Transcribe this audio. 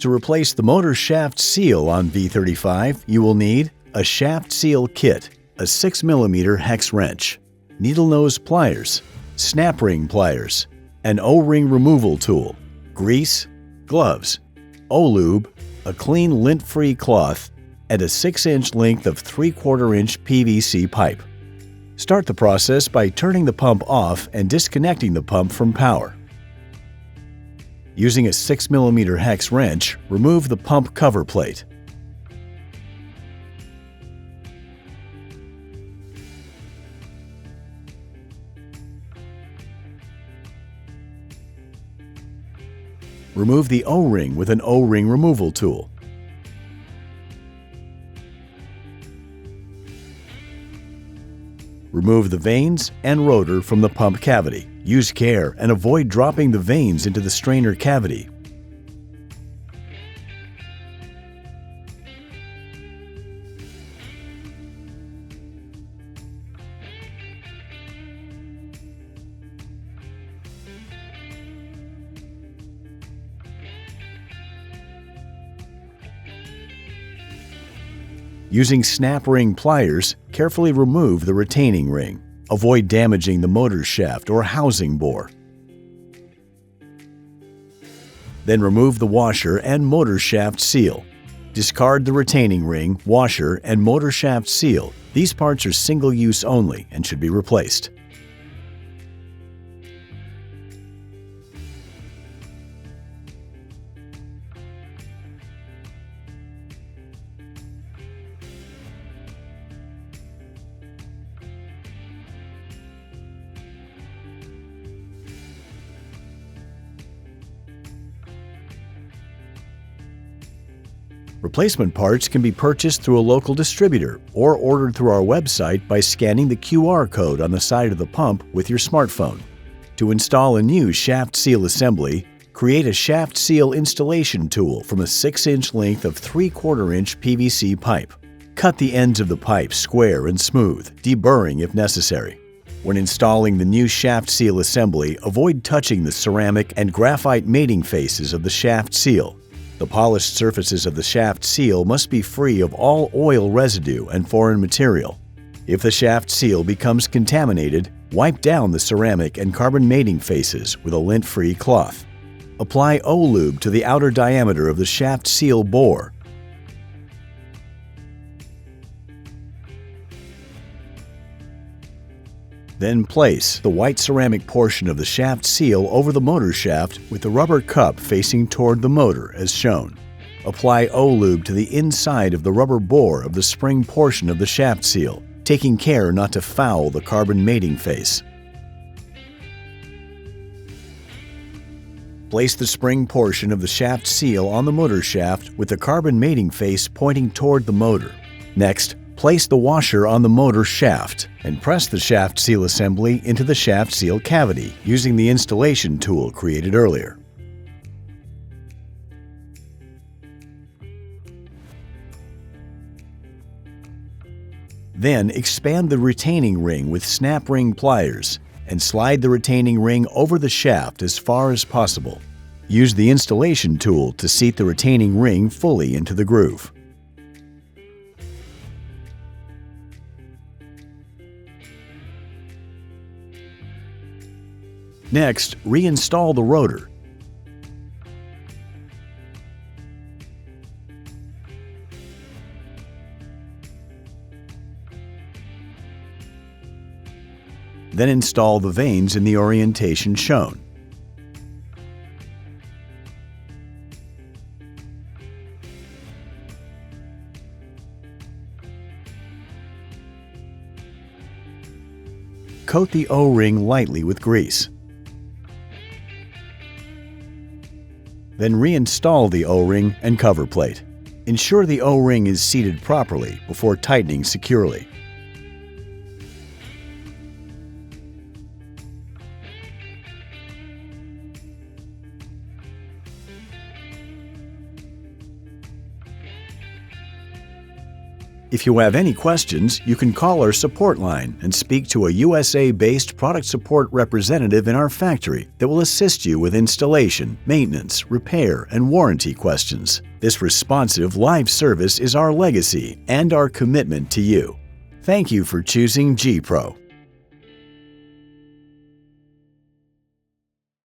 To replace the motor shaft seal on V35, you will need a shaft seal kit, a 6mm hex wrench, needle nose pliers, snap ring pliers, an O-ring removal tool, grease, gloves, O-lube, a clean lint-free cloth, and a 6-inch length of 3/4-inch PVC pipe. Start the process by turning the pump off and disconnecting the pump from power. Using a 6mm hex wrench, remove the pump cover plate. Remove the O-ring with an O-ring removal tool. Remove the vanes and rotor from the pump cavity. Use care and avoid dropping the vanes into the strainer cavity. Using snap ring pliers, carefully remove the retaining ring. Avoid damaging the motor shaft or housing bore. Then remove the washer and motor shaft seal. Discard the retaining ring, washer, and motor shaft seal. These parts are single-use only and should be replaced. Replacement parts can be purchased through a local distributor or ordered through our website by scanning the QR code on the side of the pump with your smartphone. To install a new shaft seal assembly, create a shaft seal installation tool from a 6-inch length of 3/4-inch PVC pipe. Cut the ends of the pipe square and smooth, deburring if necessary. When installing the new shaft seal assembly, avoid touching the ceramic and graphite mating faces of the shaft seal. The polished surfaces of the shaft seal must be free of all oil residue and foreign material. If the shaft seal becomes contaminated, wipe down the ceramic and carbon mating faces with a lint-free cloth. Apply O-lube to the outer diameter of the shaft seal bore. Then place the white ceramic portion of the shaft seal over the motor shaft with the rubber cup facing toward the motor as shown. Apply O-lube to the inside of the rubber bore of the spring portion of the shaft seal, taking care not to foul the carbon mating face. Place the spring portion of the shaft seal on the motor shaft with the carbon mating face pointing toward the motor. Next, place the washer on the motor shaft and press the shaft seal assembly into the shaft seal cavity using the installation tool created earlier. Then expand the retaining ring with snap ring pliers and slide the retaining ring over the shaft as far as possible. Use the installation tool to seat the retaining ring fully into the groove. Next, reinstall the rotor. Then install the vanes in the orientation shown. Coat the O-ring lightly with grease. Then reinstall the O-ring and cover plate. Ensure the O-ring is seated properly before tightening securely. If you have any questions, you can call our support line and speak to a USA-based product support representative in our factory that will assist you with installation, maintenance, repair, and warranty questions. This responsive live service is our legacy and our commitment to you. Thank you for choosing GPRO.